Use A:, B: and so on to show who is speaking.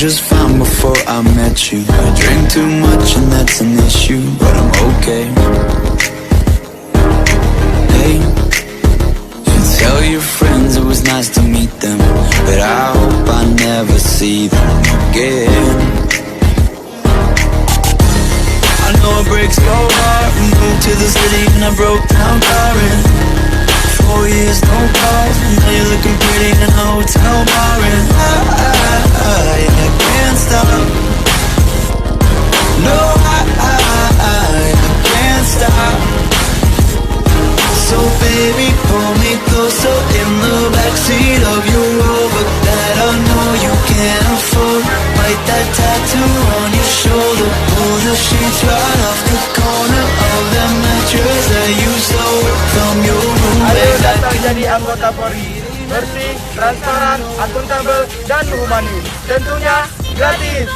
A: Just fine before I met you. I drink too much and that's an issue, but I'm okay. Hey, you tell your friends it was nice to meet them, but I hope I never see them again. I know it breaks your heart. We moved to the city and I broke down crying. 4 years, no calls, and now you're looking pretty in a hotel bar. And I can't stop. No, I can't stop. So baby, pull me closer in the backseat of your Rover that I know you can't afford. Write that tattoo on your shoulder. Pull the sheets right off the corner of that mattress that you stole from your room.
B: Ayo datang jadi anggota Polri. Bersih, transparan, akuntabel, dan humanis. Tentunya gratis.